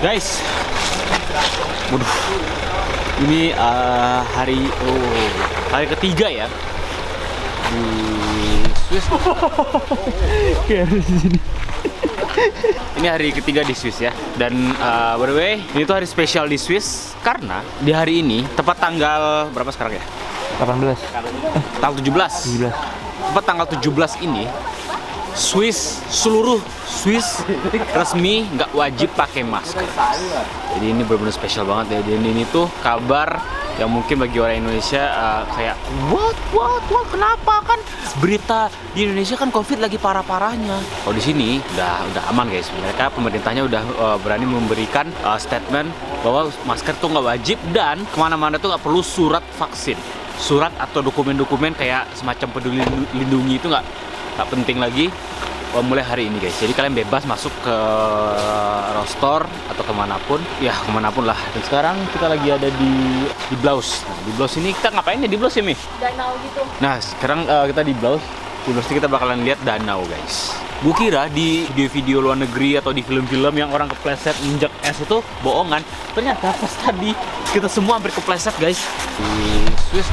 Guys, waduh, ini hari ketiga ya di Swiss. Ini hari ketiga di Swiss ya. Dan by the way, ini tuh hari spesial di Swiss karena di hari ini tepat tanggal berapa sekarang ya? 18. Tanggal 17. Tepat tanggal 17 ini seluruh Swiss resmi nggak wajib pakai masker. Jadi ini benar-benar spesial banget ya. Jadi ini tuh kabar yang mungkin bagi orang Indonesia kayak what kenapa, kan berita di Indonesia kan COVID lagi parah-parahnya. Kalau di sini udah aman guys. Mereka pemerintahnya udah berani memberikan statement bahwa masker tuh nggak wajib dan kemana-mana tuh nggak perlu surat vaksin, surat atau dokumen-dokumen kayak semacam peduli lindungi itu nggak penting lagi mulai hari ini guys. Jadi kalian bebas masuk ke store atau kemanapun lah. Dan sekarang kita lagi ada di Blouse. Nah, di Blouse ini kita ngapain ya di Blouse ya, Mi? Danau gitu. Nah sekarang kita di Blouse. Di Blouse kita bakalan lihat danau guys. Gue kira di video-video luar negeri atau di film-film yang orang kepleset injak es itu bohongan. Ternyata pas tadi kita semua hampir kepleset guys. Di Swiss.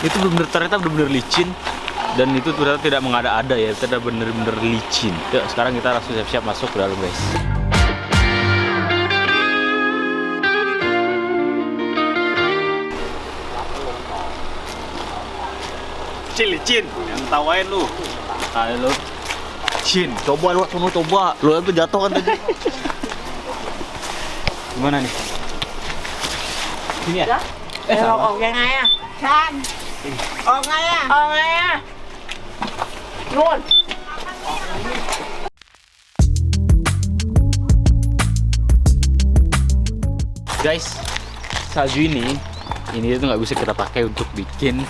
Itu ternyata benar-benar licin. Dan itu ternyata tidak mengada-ada ya, ternyata bener-bener licin. Yuk, sekarang kita langsung siap-siap masuk ke dalam guys. Licin, yang tawain lu. Lu. Cin, coba lu coba. Lu itu jatuh kan tadi. Gimana nih? Ini ya? Ở ngay à? San. Ở ngay à? Ở ngay à? Luôn. Guys, salju ini tuh nggak bisa kita pakai untuk bikin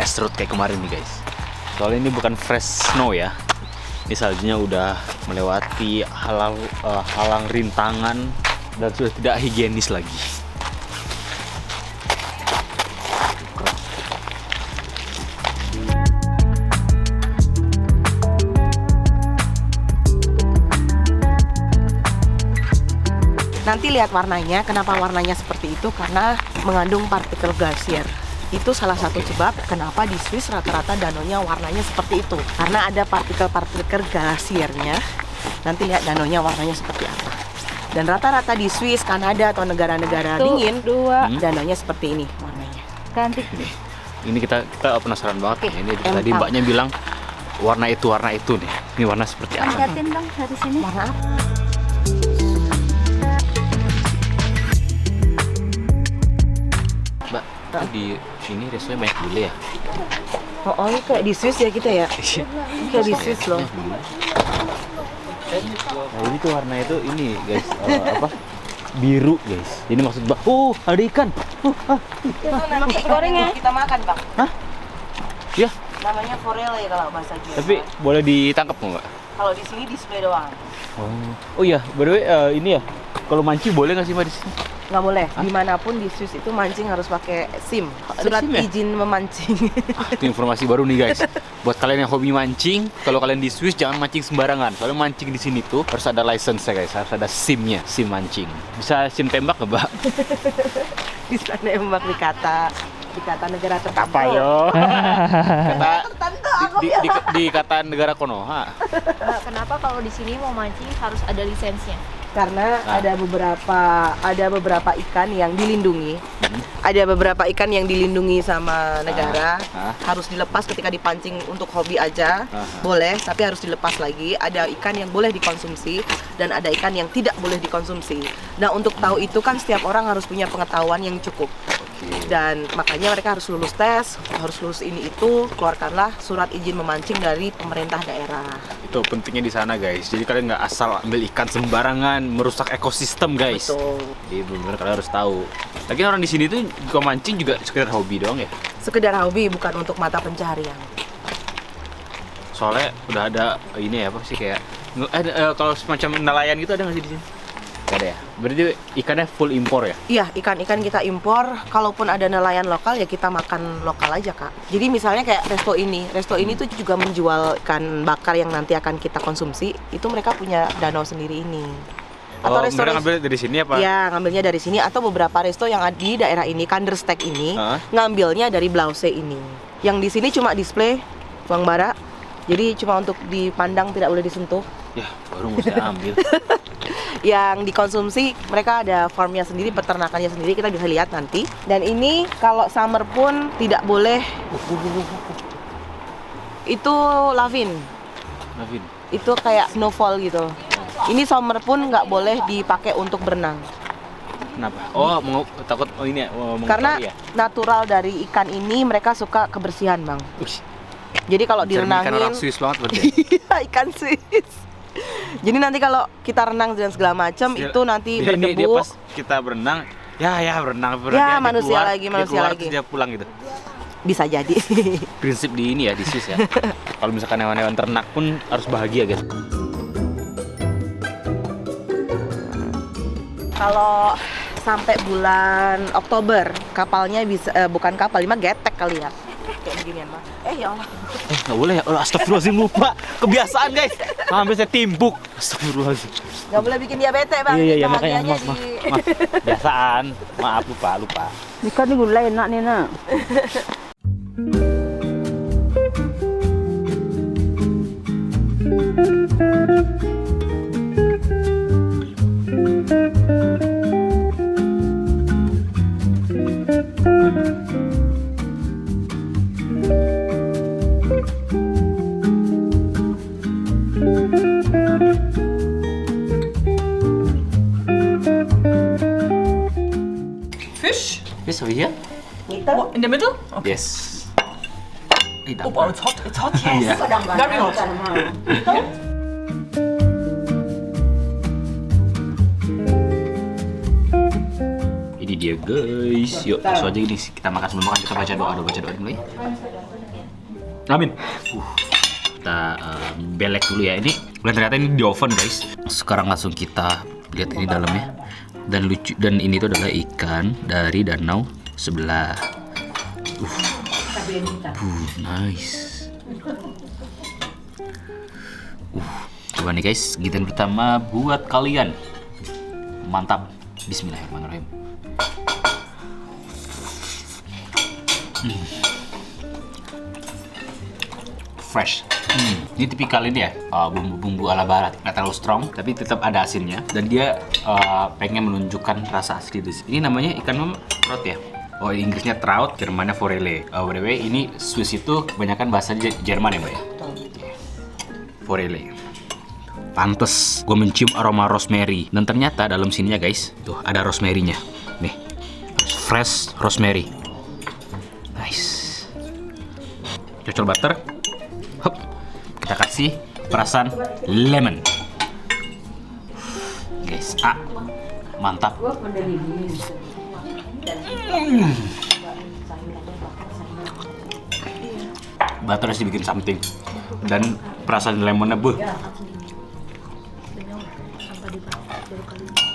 es serut kayak kemarin nih guys. Soalnya ini bukan fresh snow ya. Ini saljunya udah melewati halang rintangan dan sudah tidak higienis lagi. Nanti lihat warnanya, kenapa warnanya seperti itu? Karena mengandung partikel glasier. Itu salah satu sebab kenapa di Swiss rata-rata danaunya warnanya seperti itu. Karena ada partikel glasiernya. Nanti lihat danaunya warnanya seperti apa. Dan rata-rata di Swiss, Kanada atau negara-negara dingin, danaunya seperti ini warnanya. Cantik. Ini kita penasaran banget. Ini tadi mbaknya bilang warna itu nih. Ini warna seperti apa? Lihatin dong dari sini. Warna apa? Mbak, di sini restoran banyak bule ya? Oh, ini kayak di Swiss ya kita ya? Kayak di Swiss loh. Nah ini tuh warna itu ini guys, biru guys. Ini maksud Mbak, ada ikan. Itu nanti goreng ya? Kita makan Bang. Hah? Ya. Namanya forel ya kalau bahasa Jawa. Tapi boleh ditangkap nggak? Kalau di sini display doang. Oh iya, by the way ini ya, kalau mancing boleh nggak sih Mbak di sini? Nggak boleh. Dimanapun di Swiss itu mancing harus pakai SIM. Surat SIM ya? izin memancing. Itu informasi baru nih guys. Buat kalian yang hobi mancing, kalau kalian di Swiss jangan mancing sembarangan. Soalnya mancing di sini tuh harus ada license ya guys, harus ada SIM-nya, SIM mancing. Bisa SIM tembak nggak Mbak? Bisa nembak di kata negara tertentu. Apa yo? Kata Tertentu di kata negara Konoha. Mbak, kenapa kalau di sini mau mancing harus ada lisensinya? Karena ada beberapa ikan yang dilindungi. Ada beberapa ikan yang dilindungi sama negara. Harus dilepas ketika dipancing untuk hobi aja. Boleh, tapi harus dilepas lagi. Ada ikan yang boleh dikonsumsi dan ada ikan yang tidak boleh dikonsumsi. Nah, untuk tahu itu kan setiap orang harus punya pengetahuan yang cukup. Dan makanya mereka harus lulus tes, harus lulus ini itu, keluarkanlah surat izin memancing dari pemerintah daerah. Itu pentingnya di sana guys. Jadi kalian nggak asal ambil ikan sembarangan, merusak ekosistem guys. Betul. Jadi benar-benar kalian harus tahu. Lagi orang di sini tuh juga mancing juga sekedar hobi doang ya. Sekedar hobi, bukan untuk mata pencaharian. Soalnya udah ada ini ya, apa sih kayak kalau semacam nelayan gitu ada nggak sih di sini? Gak ada ya? Berarti ikannya full impor ya? Iya, ikan-ikan kita impor. Kalaupun ada nelayan lokal ya kita makan lokal aja, Kak. Jadi misalnya kayak resto ini tuh juga menjual ikan bakar yang nanti akan kita konsumsi. Itu mereka punya danau sendiri ini. Atau mereka ngambil dari sini apa? Iya, ngambilnya dari sini. Atau beberapa resto yang ada di daerah ini, Kanderstek ini, ngambilnya dari Blaussee ini. Yang di sini cuma display bawang bara. Jadi cuma untuk dipandang, tidak boleh disentuh. Ya, baru mau saya ambil. Yang dikonsumsi mereka ada farmnya sendiri, peternakannya sendiri, kita bisa lihat nanti. Dan ini kalau summer pun tidak boleh. Itu lavin. Itu kayak snowfall gitu. Ini summer pun nggak boleh dipakai untuk berenang. Kenapa? Oh, mau takut ini ya? Karena natural dari ikan ini mereka suka kebersihan, Bang. Jadi kalau direnangin, ikan orang Swiss banget berarti. Iya, ikan Swiss. Jadi nanti kalau kita renang dan segala macam itu nanti berdebu. Dia pas kita berenang, ya berenang. Ya, dia manusia keluar, lagi, manusia dia keluar, lagi. Terus dia pulang gitu. Bisa jadi. Prinsip di ini ya, di Swiss ya. Kalau misalkan hewan-hewan ternak pun harus bahagia guys. Kalau sampai bulan Oktober kapalnya bisa bukan kapal, 5 getek kali ya. Kayak beginian mah. Ya Allah. Nggak boleh ya. Astagfirullahaladzim, lupa. Kebiasaan guys. Hampir saya timbuk. Astagfirullahaladzim. Nggak boleh bikin dia bete, Bang. Iya makanya Bahagianya maaf. Biasaan. Maaf lupa. Ikan ini gulai enak nih nak. Yes, over here. In the middle? Yes. It's hot. It's hot. Yes. Very hot. Ini dia guys. Yuk langsung aja ini kita makan sebelum makan kita baca doa dulu ya. Amin. Kita belek dulu ya. Ini ternyata ini di oven guys. Sekarang langsung kita lihat ini dalamnya. Dan lucu, dan ini tuh adalah ikan dari danau sebelah. Nice. Coba nih guys, gigitan pertama buat kalian. Mantap. Bismillahirrahmanirrahim. Fresh. Ini tipikal ini ya, bumbu-bumbu ala barat, nggak terlalu strong, tapi tetap ada asinnya. Dan dia pengen menunjukkan rasa asli di sini. Ini namanya ikan trout ya. Oh, Inggrisnya trout, Jermannya forelle. By the way, ini Swiss itu kebanyakan bahasa Jerman ya, Mbak ya. Forelle. Pantes, gue mencium aroma rosemary. Dan ternyata dalam sininya guys, tuh ada rosemary-nya. Nih, fresh rosemary. Nice. Cocol butter. Hop. Kita kasih perasan lemon. Guys, mantap. Butter harus dibikin something. Dan perasan lemonnya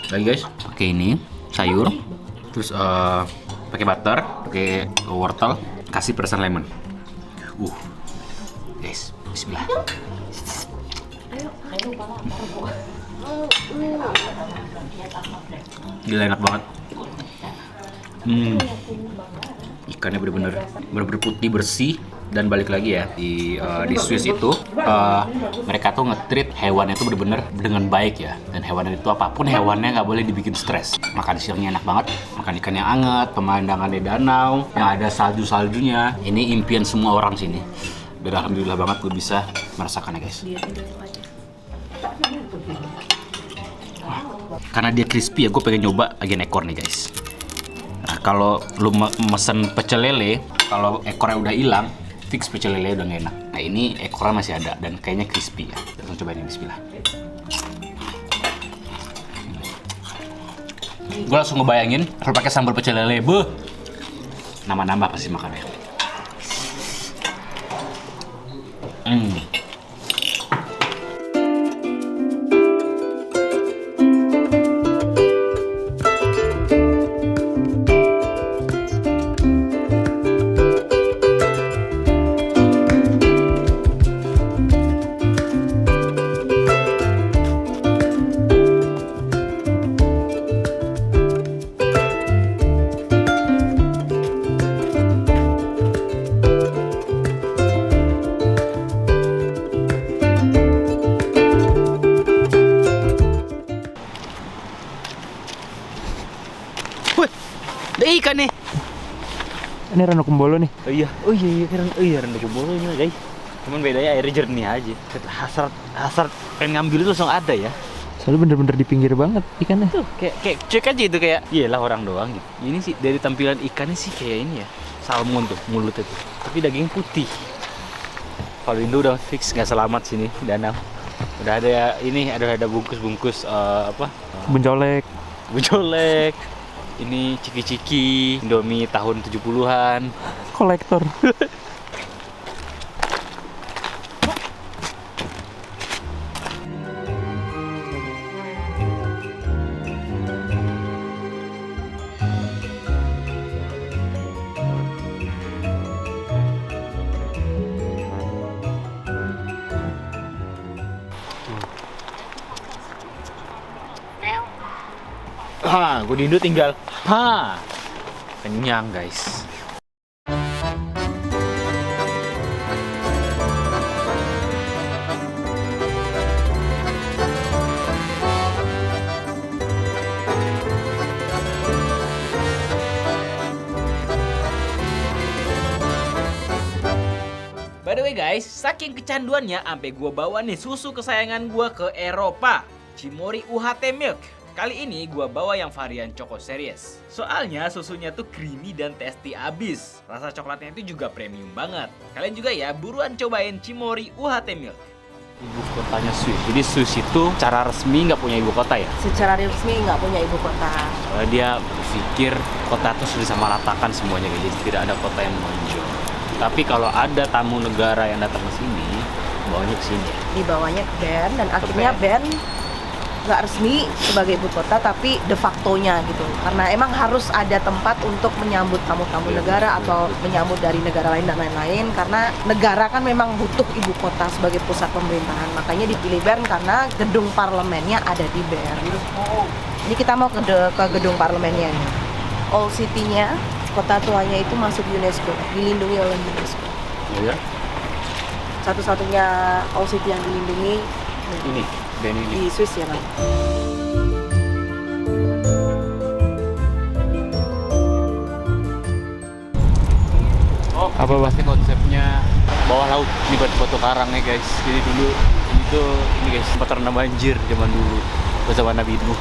lagi guys, oke ini sayur. Terus pakai butter, pakai wortel, kasih perasan lemon. Guys, bismillah. Gila enak banget. Ikannya bener-bener putih bersih. Dan balik lagi ya di Swiss itu mereka tuh nge-treat hewannya itu bener-bener dengan baik ya. Dan hewan itu apapun hewannya nggak boleh dibikin stres. Makan siangnya enak banget, makan ikan yang hangat, pemandangan di danau yang ada salju-saljunya. Ini impian semua orang sini. Dan alhamdulillah banget gue bisa merasakannya guys. Karena dia crispy ya, gue pengen nyoba bagian ekor nih guys. Nah kalau lu mesen pecel lele, kalau ekornya udah hilang, fix pecel lele udah gak enak. Nah ini ekornya masih ada dan kayaknya crispy ya. Langsung coba ini, bismillah. Gue langsung ngebayangin kalau pakai sambal pecel lele, nambah-nambah pasti makannya. Wih, ada ikan nih. Ini Ranu Kumbolo nih. Oh iya rendah kumbolo ini guys. Cuman bedanya airnya jernih aja. Hasrat pengen ngambil itu langsung ada ya. Soalnya bener-bener di pinggir banget ikannya. Tuh kayak cek aja itu kayak iyalah orang doang gitu. Ini sih dari tampilan ikannya sih kayak ini ya. Salmon tuh mulutnya tuh. Tapi daging putih. Kalau Indo udah fix nggak selamat sini danau. Udah ada ya ini ada bungkus-bungkus Bencolek. Bujolek. Ini ciki-ciki Indomie tahun 70-an. Kolektor. Gue di Indo tinggal kenyang guys. By the way guys, saking kecanduannya sampai gua bawa nih susu kesayangan gua ke Eropa, Cimory UHT Milk. Kali ini gua bawa yang varian Choco Series. Soalnya susunya tuh creamy dan tasty abis. Rasa coklatnya itu juga premium banget. Kalian juga ya buruan cobain Cimory UHT Milk. Ibu kotanya Swiss. Jadi Swiss itu cara resmi nggak punya ibu kota ya? Secara resmi nggak punya ibu kota. Soalnya dia berpikir kota itu sudah disamaratakan semuanya, jadi tidak ada kota yang menonjol. Tapi kalau ada tamu negara yang datang ke sini, bawanya ke sini. Dibawanya ke band dan akhirnya band nggak resmi sebagai ibu kota tapi de factonya gitu. Karena emang harus ada tempat untuk menyambut tamu-tamu negara atau menyambut dari negara lain dan lain-lain. Karena negara kan memang butuh ibu kota sebagai pusat pemerintahan. Makanya dipilih Bern karena gedung parlemennya ada di Bern. Ini kita mau ke gedung parlemennya nih. Old City-nya, kota tuanya itu masuk UNESCO, dilindungi oleh UNESCO. Oh ya? Satu-satunya Old City yang dilindungi Ini, dan ini. di Swiss ya, Bang. Oh, apa pasti konsepnya bawah laut. Ini batu karang ya guys. Jadi dulu ini guys sempat terendam banjir zaman dulu bersama Nabi Nuh.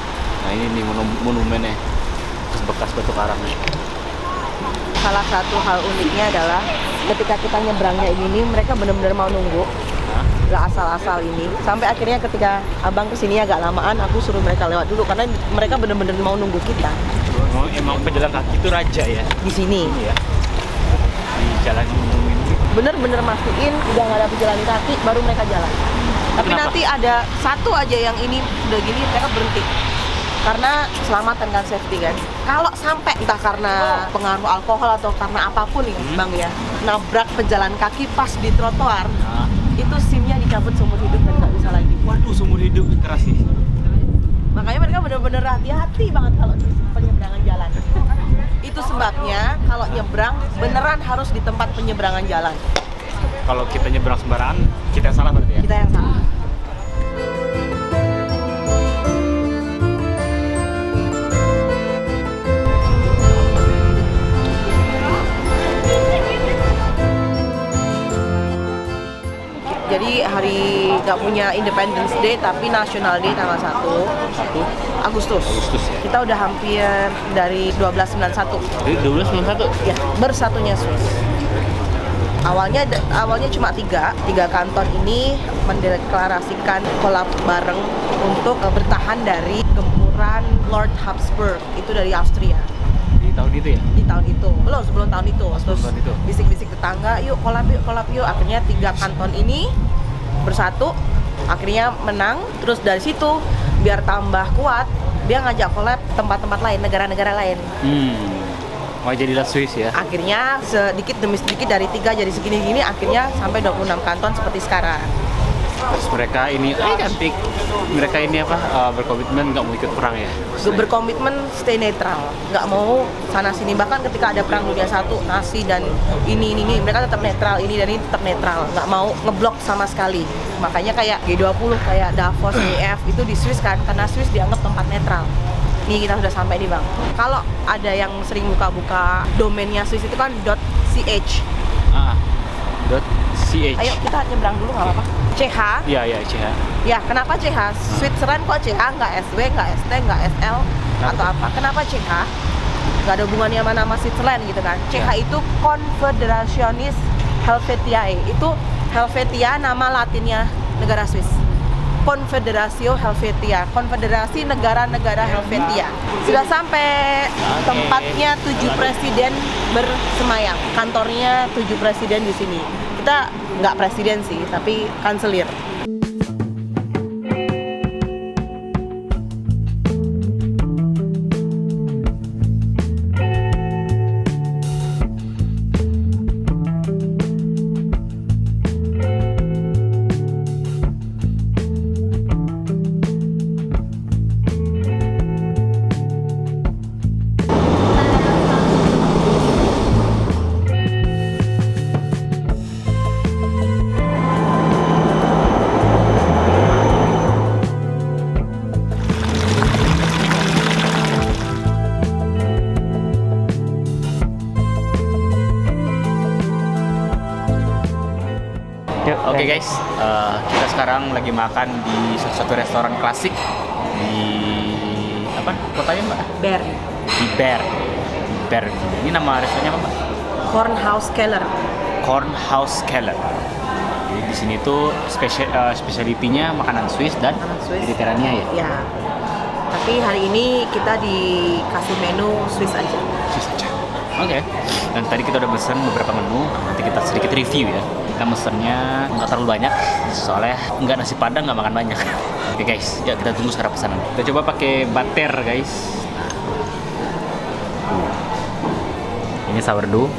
Nah ini nih monumennya bekas batu karangnya. Salah satu hal uniknya adalah ketika kita nyebrangnya ini mereka benar-benar mau nunggu, nggak asal-asal ini. Sampai akhirnya ketika abang kesini agak lamaan, aku suruh mereka lewat dulu karena mereka benar-benar mau nunggu kita. Oh, emang pejalan kaki itu raja ya Di sini ya di jalan umum ini. bener-bener mastiin udah nggak ada pejalan kaki baru mereka jalan. Tapi Kenapa? nanti ada satu aja yang ini udah gini mereka berhenti. Karena keselamatan kan, safety kan. Kalau sampai entah karena pengaruh alkohol atau karena apapun ya bang ya, nabrak pejalan kaki pas di trotoar, itu SIM-nya dicabut seumur hidup dan nggak bisa lagi. Waduh, seumur hidup keras sih. Makanya mereka bener-bener hati-hati banget kalau di penyeberangan jalan. Itu sebabnya kalau nyebrang beneran harus di tempat penyeberangan jalan. Kalau kita nyebrang sembarangan, kita yang salah berarti ya? Kita yang salah. Jadi hari nggak punya Independence Day tapi National Day tanggal 1 Agustus. Ya. Kita udah hampir dari 1291. Jadi 1291? Ya, bersatunya Swiss. Awalnya cuma tiga kanton ini mendeklarasikan kolab bareng untuk bertahan dari gempuran Lord Habsburg itu dari Austria. Di tahun itu ya? Di tahun itu, belum sebelum tahun itu. Terus tahun itu. bisik-bisik tetangga, yuk kolab yuk. Akhirnya tiga kanton ini bersatu, akhirnya menang. Terus dari situ biar tambah kuat, dia ngajak kolab tempat-tempat lain, negara-negara lain. Oh, jadilah Swiss ya? Akhirnya sedikit demi sedikit dari 3 jadi segini-gini, akhirnya sampai 26 kanton seperti sekarang. Terus mereka ini, cantik. Mereka ini berkomitmen nggak mau ikut perang ya? Berkomitmen stay netral, nggak mau sana sini. Bahkan ketika ada perang dunia 1, Nazi dan ini, mereka tetap netral, ini dan ini tetap netral, nggak mau ngeblok sama sekali. Makanya kayak G20, kayak Davos, WEF itu di Swiss kan, karena Swiss dianggap tempat netral. Nih kita sudah sampai nih bang. Kalau ada yang sering buka-buka domainnya Swiss itu kan .ch. .ch. Ayo kita nyebrang dulu nggak apa-apa. CH. Iya, CH. Ya kenapa CH? Switzerland kok CH, nggak SW, nggak ST, nggak SL atau apa? Kenapa CH? Nggak ada hubungannya sama nama Switzerland gitu kan? CH itu Confederationis Helvetiae. Itu Helvetia nama latinnya negara Swiss. Confederatio Helvetia, konfederasi negara-negara Helvetia. Sudah sampai tempatnya 7 presiden bersemayam. Kantornya 7 presiden di sini. Kita nggak presiden sih, tapi kanselir. Oke guys, kita sekarang lagi makan di salah satu restoran klasik di apa kotanya mbak? Bern. Di Bern. Bern. Ini nama restorannya apa mbak? Kornhaus Keller. Kornhaus Keller. Jadi di sini tuh spesialitinya makanan Swiss dan Makanan Swiss. Mediterania ya. Ya. Tapi hari ini kita dikasih menu Swiss aja. Swiss aja. Oke. Dan tadi kita udah pesan beberapa menu. Nanti kita sedikit review ya. Kita mesennya nggak terlalu banyak, soalnya nggak nasi padang nggak makan banyak. Oke guys, ya kita tunggu sekarang pesanan. Kita coba pakai butter guys. Ini sourdough.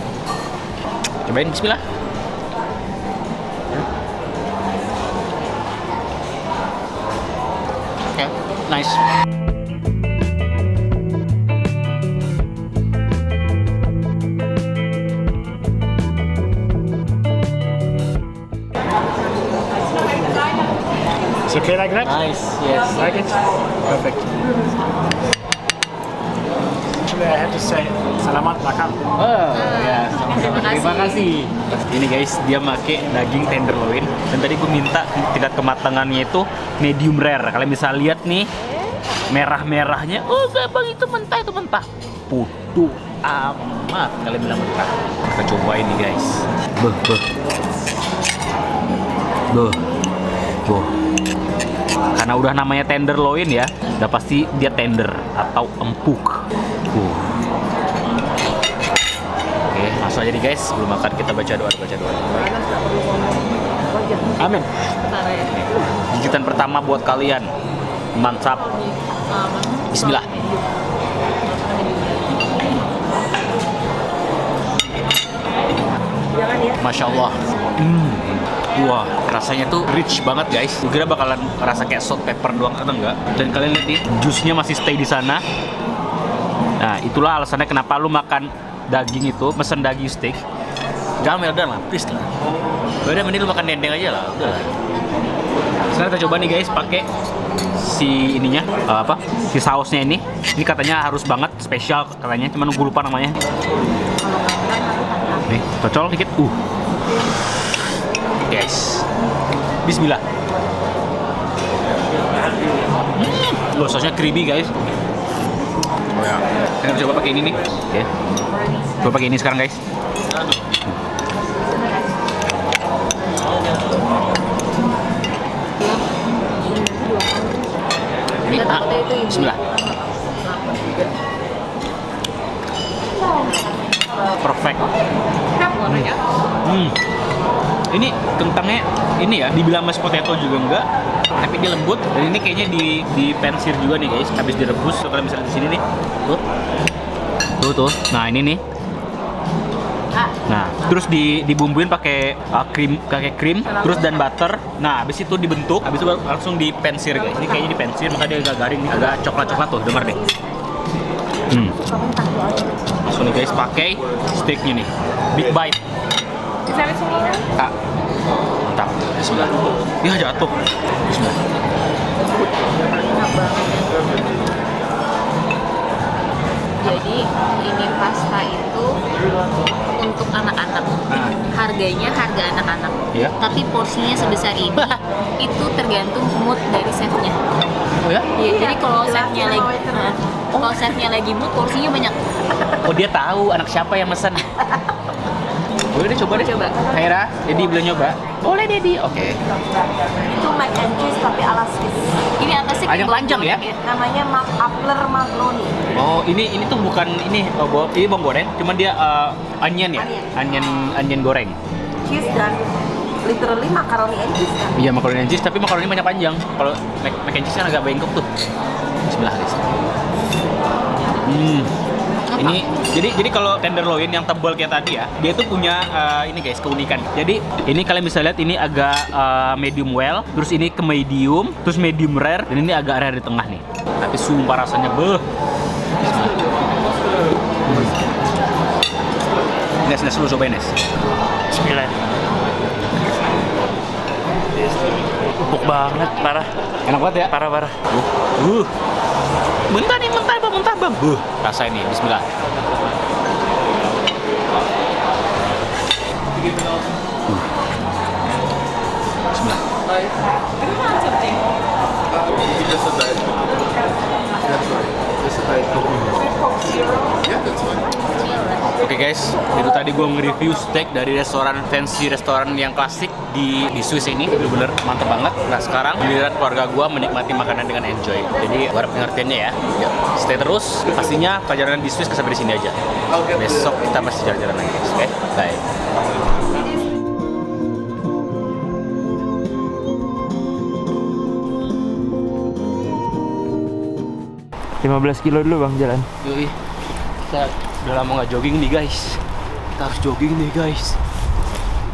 Cobain, bismillah. Oke, nice. It's okay like that? Nice, yes. Like it? Perfect. Actually, I have to say, selamat makan. Oh, ya, terima kasih. Ini guys, dia make daging tenderloin. Dan tadi gue minta tingkat kematangannya itu medium rare. Kalian bisa lihat nih, merah-merahnya. Oh, bang itu mentah, itu mentah. Putu amat, kalian bilang mentah. Kita cobain nih guys. Buh. Karena udah namanya tenderloin ya, udah pasti dia tender atau empuk. Oke, langsung aja nih guys. Sebelum makan kita baca doa. Amin. Gigitan pertama buat kalian. Mantap. Bismillah. Masya Allah. Wah, rasanya tuh rich banget guys. Gue kira bakalan rasa kayak salt pepper doang atau enggak. Dan kalian lihat nih, jusnya masih stay di sana. Nah, itulah alasannya kenapa lu makan daging itu, mesen daging steak. Jangan meldan lah, please lah. Udah mending lu makan dendeng aja lah, udah lah. Sekarang kita coba nih guys, pakai si ininya, si sausnya ini. Ini katanya harus banget, spesial katanya, cuman gue lupa namanya. Nih, cocol dikit. Guys, bismillah. Sausnya creamy guys. Oh ya, kita coba pakai ini nih. Oke. Coba pakai ini sekarang guys. Ini, bismillah. Perfect. Ini kentangnya ini ya, dibilang mashed potato juga enggak, tapi dia lembut dan ini kayaknya di pensir juga nih guys, habis direbus. So, kalian bisa lihat di sini nih, tuh. Nah ini nih. Nah, terus dibumbuin pakai krim, terus dan butter. Nah, habis itu dibentuk, habis itu langsung dipensir guys. Ini kayaknya dipensir, maka dia agak garing, agak coklat tuh, dengar deh. Langsung nih guys, pakai steaknya nih, big bite. Mantap. Bismillah. Ya jatuh. Bismillah. Jadi ini pasta itu untuk anak-anak. Harganya harga anak-anak. Iya. Tapi porsinya sebesar ini itu tergantung mood dari chefnya. Oh ya? Iya, jadi kalau chefnya lagi kalau chefnya lagi mood porsinya banyak. Oh dia tahu anak siapa yang mesen. Boleh deh coba deh. Coba. Kaira, Dedi boleh nyoba? Boleh Dedi. Oke. Itu mac and cheese tapi ala Swiss. Ini apa sih? Panjang ya? Namanya Apler Macaroni. Oh ini tuh bukan ini ini bawang goreng, cuman dia onion ya, onion goreng. Cheese dan literally macaroni and cheese kan. Iya makaroni and cheese, tapi makaroni banyak panjang. Kalau mac and cheese kan agak bengkok tuh. Bismillah guys. Ini jadi kalau tenderloin yang tebal kayak tadi ya, dia tuh punya ini guys keunikan. Jadi ini kalian bisa lihat ini agak medium well, terus ini ke medium, terus medium rare, dan ini agak rare di tengah nih. Tapi sumpah rasanya Nes lu cobain Nes. Bismillah. Empuk banget, parah. Enak banget ya? Parah. Mentah bang. Rasain nih, bismillah. Bismillah. Oke guys, itu tadi gue nge-review steak dari fancy restoran yang klasik di Swiss ini. Bener-bener mantep banget. Nah sekarang giliran keluarga gue menikmati makanan dengan enjoy. Jadi harap pengertiannya ya. Stay terus. Pastinya perjalanan di Swiss sampai di sini aja. Besok kita masih jalan-jalan lagi guys. Oke, bye. 15 kilo dulu bang jalan. Yoi, kita udah lama nggak jogging nih guys. Kita harus jogging nih guys.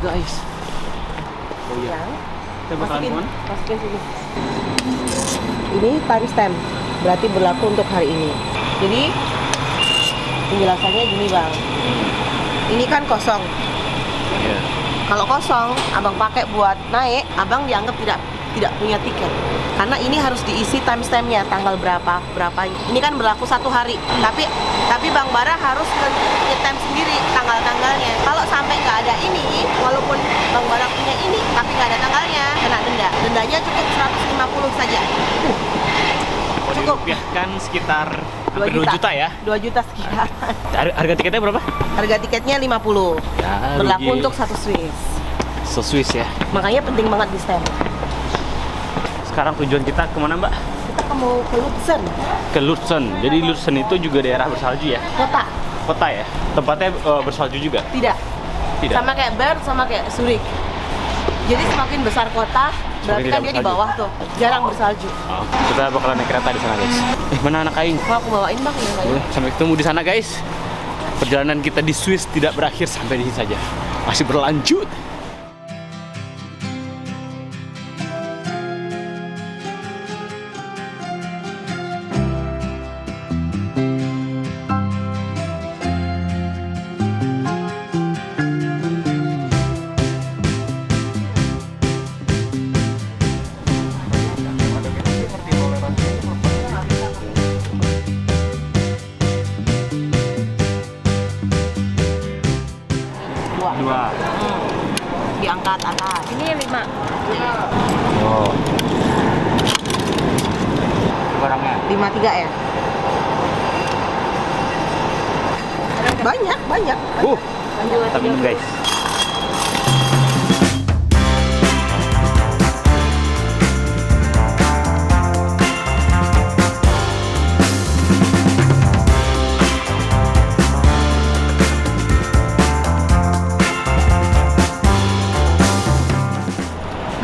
Oh iya. Kita bakalan kemana? Masukin sini. Ini time stamp, berarti berlaku untuk hari ini. Jadi penjelasannya gini bang. Ini kan kosong. Iya. Kalau kosong, abang pakai buat naik, abang dianggap tidak punya tiket. Karena ini harus diisi timestampnya tanggal berapa. Ini kan berlaku 1 hari. Tapi Bang Bara harus nge-time sendiri tanggal-tanggalnya. Kalau sampai nggak ada ini, walaupun Bang Bara punya ini, tapi nggak ada tanggalnya, kena denda. Dendanya cukup 150 saja. Cukup. Ya kan sekitar 2 juta ya. 2 juta sekitar. Harga tiketnya berapa? Harga tiketnya 50. Ya, Berlaku rugi. untuk 1 Swiss. Swiss ya. Makanya penting banget di stamp. Sekarang tujuan kita kemana mbak? Kita mau ke Luzern, Ke Luzern. Jadi Luzern itu juga daerah bersalju ya? Kota ya? Tempatnya bersalju juga? Tidak. Sama kayak Bern, sama kayak Zurich. Jadi semakin besar kota, berarti kan dia di bawah tuh. Jarang bersalju. Oh, kita bakalan naik kereta di sana guys. Mana anak aing? Mau aku bawain bang ya? Boleh, sampai ketemu di sana guys. Perjalanan kita di Swiss tidak berakhir sampai di sini saja. Masih berlanjut. Dua. Diangkat atas. Ini 5. Oh. Barangnya. 53 ya? Banyak. Kita minum guys.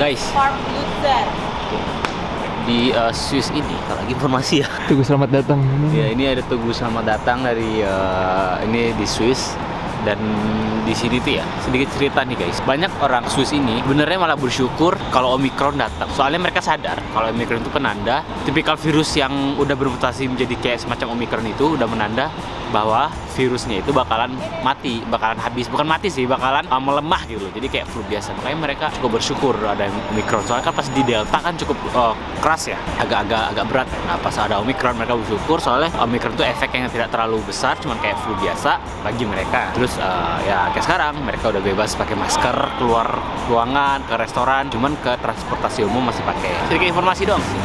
Guys, Park Luzern. di Swiss ini, kalau lagi informasi ya. Tunggu selamat datang. Ya, ini ada tugu selamat datang dari ini di Swiss. Dan di sini tuh ya, sedikit cerita nih guys. Banyak orang Swiss ini benernya malah bersyukur kalau Omicron datang. Soalnya mereka sadar kalau Omicron itu penanda tipikal virus yang udah bermutasi menjadi kayak semacam Omicron itu udah menanda bahwa virusnya itu bakalan mati, bakalan habis, bukan mati sih, bakalan melemah gitu loh. Jadi kayak flu biasa. Makanya mereka cukup bersyukur ada yang Omicron. Soalnya kan pas di Delta kan cukup keras ya, agak berat. Nah pas ada Omicron mereka bersyukur soalnya Omicron itu efeknya tidak terlalu besar, cuman kayak flu biasa bagi mereka. Terus ya kayak sekarang mereka udah bebas pakai masker keluar ruangan, ke restoran, cuman ke transportasi umum masih pakai. Sedikit informasi dong sih.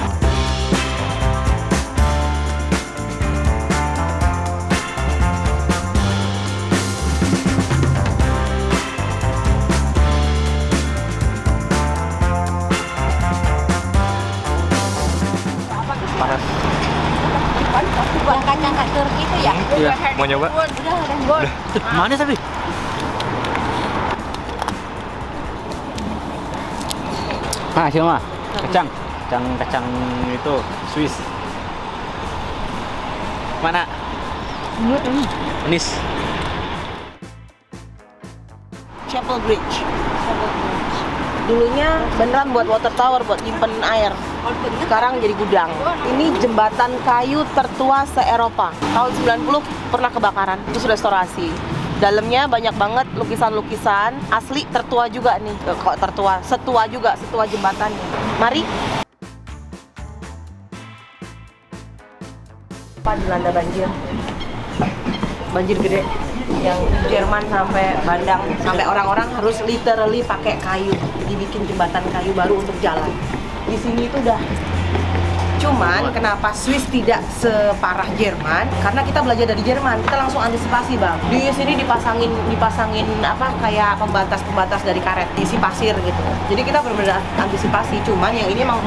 Panas. Yang kacang Turki itu ya? Iya. Mau nyoba? Udah. Mana tapi? Nah, siapa mah? Kacang itu Swiss. Mana? Manis. Chapel Bridge. Dulunya beneran buat water tower, buat nyimpen air. Sekarang jadi gudang. Ini jembatan kayu tertua se-Eropa. Tahun 90 pernah kebakaran, terus restorasi. Dalamnya banyak banget lukisan-lukisan asli, tertua juga nih. Kok tertua? Setua juga, setua jembatannya. Mari. Dilanda banjir. Banjir gede. Yang Jerman sampai Bandang, sampai orang-orang harus literally pakai kayu, dibikin jembatan kayu baru untuk jalan. Di sini itu udah. Cuman kenapa Swiss tidak separah Jerman? Karena kita belajar dari Jerman, kita langsung antisipasi bang. Di sini dipasangin apa kayak pembatas dari karet, diisi pasir gitu. Jadi kita benar-benar antisipasi. Cuman yang ini emang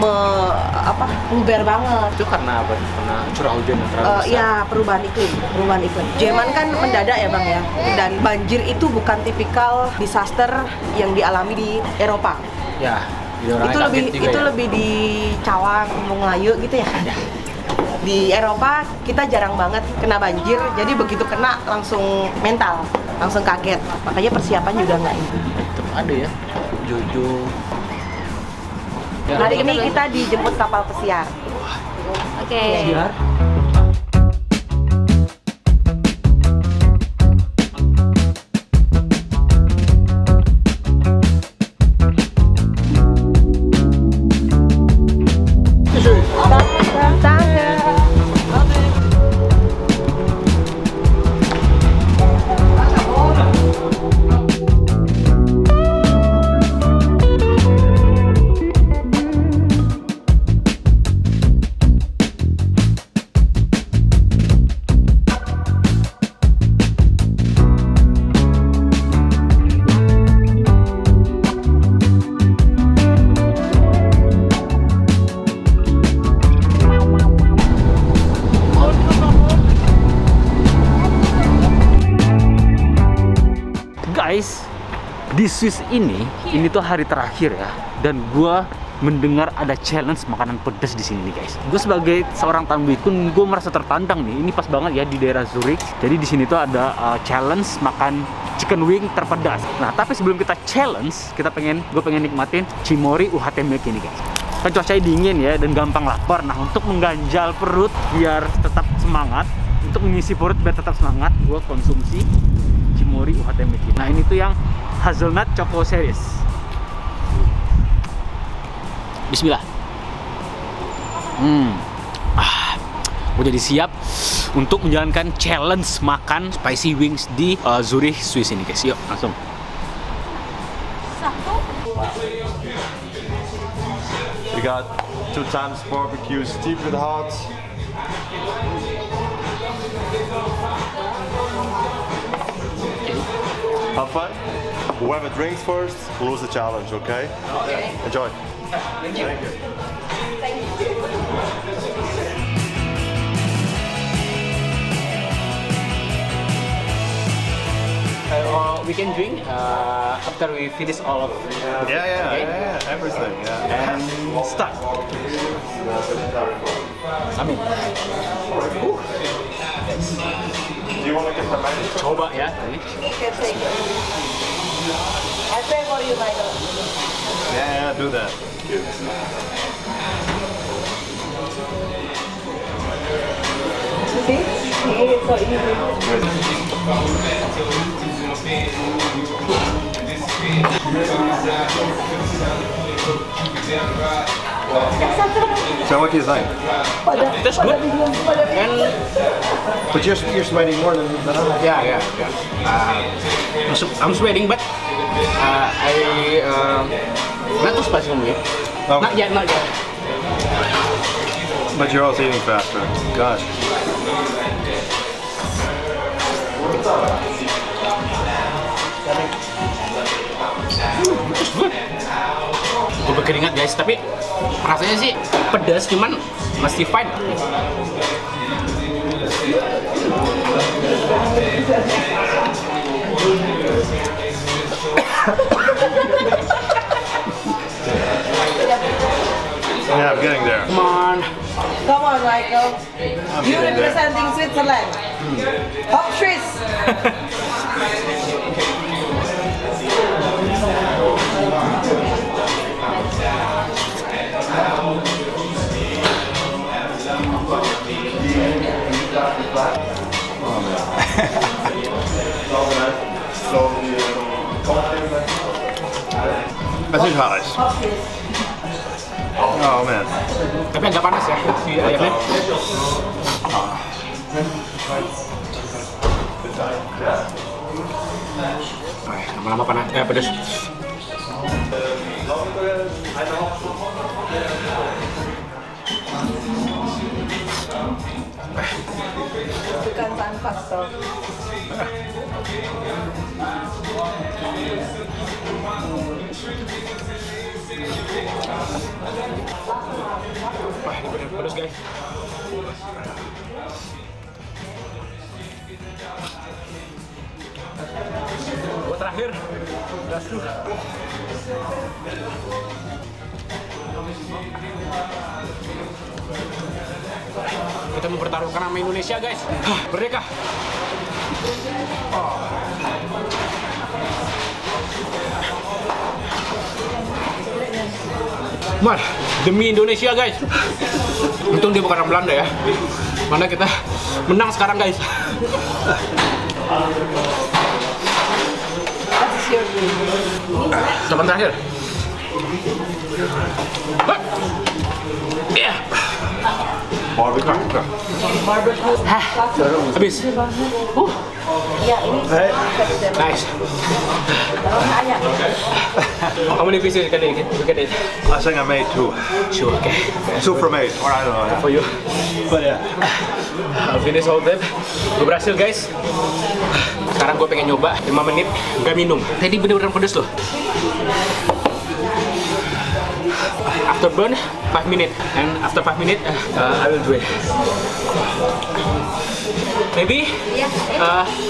luber banget. Itu karena apa? Karena curah hujan yang terlalu besar. Iya, perubahan iklim. Jerman kan mendadak ya bang ya. Dan banjir itu bukan tipikal disaster yang dialami di Eropa. Ya. Itu lebih di Cawang, Melayu gitu ya. Di Eropa kita jarang banget kena banjir, jadi begitu kena langsung mental, langsung kaget. Makanya persiapan juga nggak ini. Ada ya, Jojo. Hari ini kita dijemput kapal pesiar. Oke. Guys, di Swiss ini tuh hari terakhir ya, dan gua mendengar ada challenge makanan pedas di sini nih guys. Gue sebagai seorang tamu ikun, gue merasa tertantang nih. Ini pas banget ya di daerah Zurich. Jadi di sini tuh ada challenge makan chicken wing terpedas. Nah, tapi sebelum kita challenge, gue pengen nikmatin Cimori UHT Milk ini guys. Kan cuacanya dingin ya dan gampang lapar. Nah, untuk mengganjal perut biar tetap semangat, untuk mengisi perut biar tetap semangat, gue konsumsi Cimori UHT Milk. Nah, ini tuh yang hazelnut choco series. Bismillah. Gue jadi siap untuk menjalankan challenge makan spicy wings di Zurich, Swiss ini guys. Yuk, langsung. We got 2 times barbecue steep with hot. Have fun. Whoever drinks first will lose the challenge, okay? Enjoy. Thank you. We can drink after we finish all of Yeah, everything. Yeah. and start. Amin. Do you want to get the menu? Coba ya. I pray for you, Michael. Yeah, do that. See? So what do you think? That's good. And But you're sweating more than I. yeah. I'm sweating, but I not too spicy for me. Okay. Not yet. But you're also eating faster. Gosh. Gue berkeringat guys, tapi rasanya sih pedas, cuman masih fine. Yeah, I'm getting there. Come on. Come on, Michael. You getting there. representing Switzerland. Hop Swiss. That's too hot. Oh man. Tapi agak panas ya si ayamnya. Lama-lama panas, pedas. Bukan tanpa stop. Wah, ini bener pedas guys. Buat terakhir. Kita mempertaruhkan nama Indonesia guys. Merdeka. Mar, demi Indonesia guys. Untung dia bukan orang Belanda ya. Mana kita menang sekarang guys. Teman terakhir. Iya. Barbecue. Habis. Nice. How many pieces can you get? I think I made two. Sure, okay. 2 from 8. Or I don't know. For you. But yeah. I'll finish all them. Gue berhasil guys. Sekarang gue pengen nyoba 5 menit gak minum. Tadi bener-bener pedes loh. Afterburn 5 minutes, and after 5 minutes I will do it. Maybe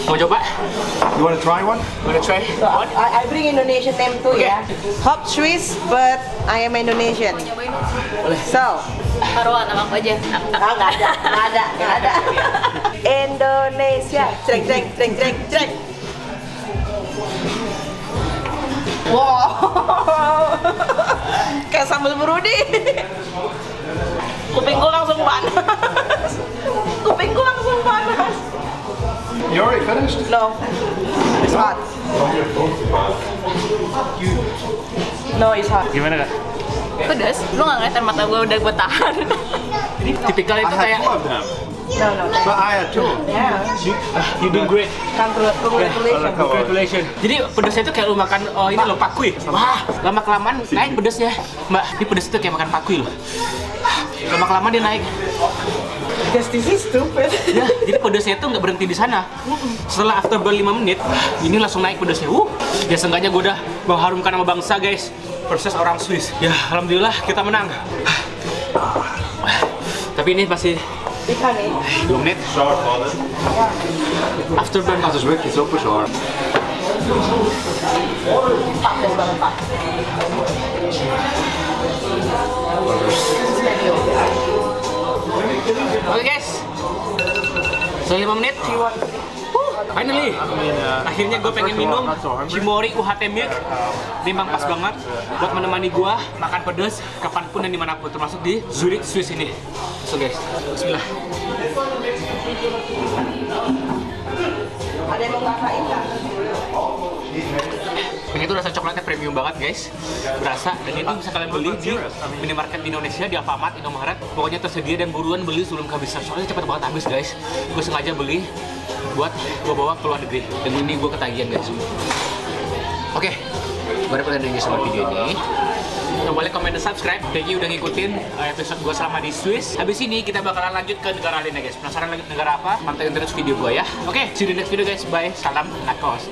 mau coba? You want to try one? Wanna try? So I bring Indonesian name too ya. Hop Swiss, but I am Indonesian. So, Taruhan nama aku aja. nggak ada. Indonesia, creng. Wow, kayak sambal berudi. Kupingku langsung panas. You already finished? No, it's hot. No, it's hot. Gimana kak? Pedas. Lu nggak ngeliatin mata gue udah gue tahan. Tipikal itu I kayak had 2 of them. No. But I had 2. Yeah. you do great. Congratulations. Congratulations. Jadi pedesnya itu kayak lu makan ini loh pakui. Wah, lama kelamaan naik pedesnya. Mbak, ini pedes itu kayak makan pakui loh. Lama kelamaan dia naik. Because this is stupid. Ya, jadi pedesnya itu nggak berhenti di sana. Setelah afterburn 5 menit, ini langsung naik pedesnya. Ya seenggaknya gue udah mengharumkan nama bangsa guys. Versus orang Swiss. Ya, alhamdulillah kita menang. Tapi ini masih Ikan nih. 2 menit. Short on it. Afterburn. Dat is wirklich super short. Panas banget pak. Oke guys. So 5 menit. Finally, akhirnya gue pengen minum Cimory UHT Milk. Ini memang pas banget buat menemani gue makan pedas kapanpun dan dimanapun, termasuk di Zurich, Swiss ini. So guys, bismillah. Ada yang mau ngerasain nggak? Ini tuh rasa coklatnya premium banget guys, berasa, dan ini bisa kalian beli di minimarket di Indonesia, di Alfamart, Indomaret, pokoknya tersedia dan buruan beli sebelum kehabisan, soalnya cepet banget habis guys. Gue sengaja beli buat gue bawa ke luar negeri, dan ini gue ketagihan guys. Oke, baru kalian enjoy sama video ini. Jangan boleh komen dan subscribe. Thank you udah ngikutin episode gue selama di Swiss. Habis ini kita bakalan lanjut ke negara lainnya guys. Penasaran lagi negara apa? Pantengin terus video gue ya. Oke, see you di next video guys. Bye. Salam nakos.